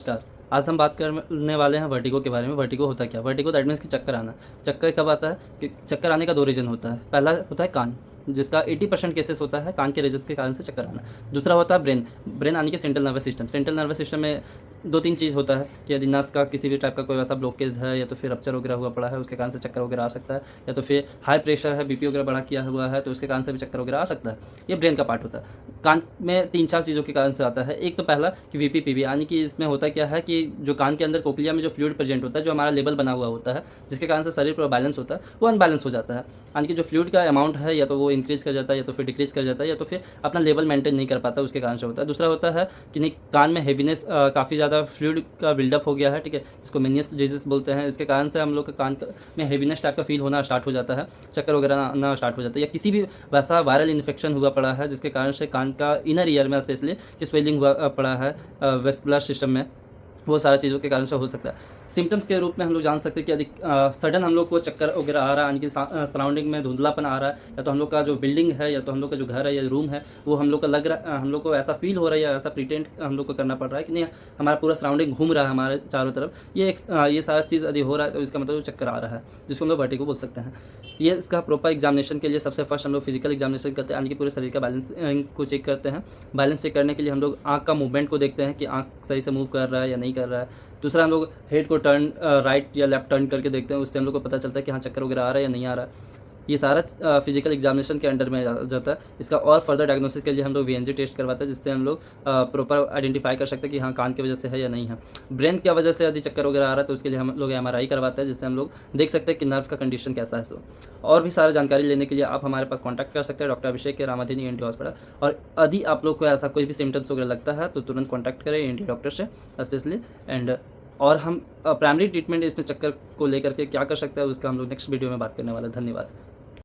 नमस्कार। आज हम बात करने वाले हैं वर्टिगो के बारे में। वर्टिगो होता क्या है? वर्टिगो दैट मीन्स कि चक्कर आना। चक्कर कब आता है? कि चक्कर आने का 2 रीज़न होता है। पहला होता है कान, जिसका 80% केसेस होता है कान के रीजन के कारण से चक्कर आना। दूसरा होता है ब्रेन, ब्रेन यानी कि central nervous system. Central nervous system में 2-3 चीज़ होता है कि यदि नस का किसी भी टाइप का कोई वैसा ब्लॉकेज है या तो फिर रप्चर वगैरह हुआ पड़ा है, उसके कारण से चक्कर वगैरह आ सकता है, या तो फिर हाई प्रेशर है, बीपी वगैरह बढ़ा किया हुआ है तो उसके कारण से भी चक्कर वगैरह आ सकता है। ये ब्रेन का पार्ट होता है। कान में 3-4 चीज़ों के कारण से आता है। एक तो पहला कि वीपी-पीवी, यानी कि इसमें होता क्या है कि जो कान के अंदर कोक्लिया में जो फ्लूइड प्रेजेंट होता है, जो हमारा लेवल बना हुआ होता है, जिसके कारण से शरीर पूरा बैलेंस होता है, वो अनबैलेंस हो जाता है। यानी कि जो फ्लूइड का अमाउंट है या तो वो इंक्रीज़ कर जाता है या तो फिर डिक्रीज़ कर जाता है या तो फिर अपना लेवल मेंटेन नहीं कर पाता, उसके कारण से होता है। दूसरा होता है कि नहीं, कान में हेवीनेस, काफ़ी ज़्यादा फ्लूइड का बिल्डअप हो गया है, ठीक है, जिसको मेनियस डिजीज़ बोलते हैं। इसके कारण से हम लोग के कान में हेवीनेस टाइप का फील होना स्टार्ट हो जाता है, चक्कर वगैरह आना स्टार्ट हो जाता है, या किसी भी वैसा वायरल इन्फेक्शन हुआ पड़ा है जिसके कारण से कान का इनर ईयर में स्पेशली कि स्वेलिंग हुआ पड़ा है वेस्कुलर सिस्टम में, वो सारी चीज़ों के कारण से हो सकता है। सिम्पटम्स के रूप में हम लोग जान सकते हैं कि यदि सडन हम लोग को चक्कर वगैरह आ रहा है, यानी कि सराउंडिंग में धुंधलापन आ रहा है, या तो हम लोग का जो बिल्डिंग है या तो हम लोग का जो घर है या रूम है वो हम लोग का लग रहा, हम लोग को ऐसा फील हो रहा है या ऐसा प्रिटेंड हम लोग को करना पड़ रहा है कि नहीं हमारा पूरा सराउंडिंग घूम रहा है हमारे चारों तरफ, ये सारा चीज़ यदि हो रहा है तो इसका मतलब चक्कर आ रहा है, जिसको हम लोग वर्टिगो बोल सकते हैं। ये इसका प्रॉपर एग्जामिनेशन के लिए सबसे फर्स्ट हम लोग फिजिकल एग्जामिनेशन करते हैं, यानी कि पूरे शरीर का बैलेंस को चेक करते हैं। बैलेंस चेक करने के लिए हम लोग आँख का मूवमेंट को देखते हैं कि आँख सही से मूव कर रहा है या नहीं कर रहा है। दूसरा हम लोग हेड को टर्न राइट या लेफ्ट टर्न करके देखते हैं, उससे हम लोग को पता चलता है कि हाँ चक्कर वगैरह आ रहा है या नहीं आ रहा है। ये सारा फिजिकल एग्जामिनेशन के अंडर में जाता है। इसका और फर्दर डायग्नोसिस के लिए हम लोग वीएनजी टेस्ट करवाते हैं, जिससे हम लोग प्रॉपर आइडेंटिफाई कर सकते हैं कि हाँ कान की वजह से है या नहीं है। ब्रेन की वजह से यदि चक्कर वगैरह आ रहा है तो उसके लिए हम लोग एमआरआई करवाते हैं, जिससे हम लोग देख सकते हैं कि नर्व का कंडीशन कैसा है। सो और भी सारी जानकारी लेने के लिए आप हमारे पास कॉन्टैक्ट कर सकते हैं डॉक्टर अभिषेक के रामाधीनी ENT हॉस्पिटल। और यदि आप लोग को ऐसा कोई भी सिम्टम्स वगैरह लगता है तो तुरंत कॉन्टैक्ट करें ENT डॉक्टर से स्पेशली। एंड और हम प्राइमरी ट्रीटमेंट इसमें चक्कर को लेकर के क्या कर सकते हैं उसका हम लोग नेक्स्ट वीडियो में बात करने वाले हैं। धन्यवाद।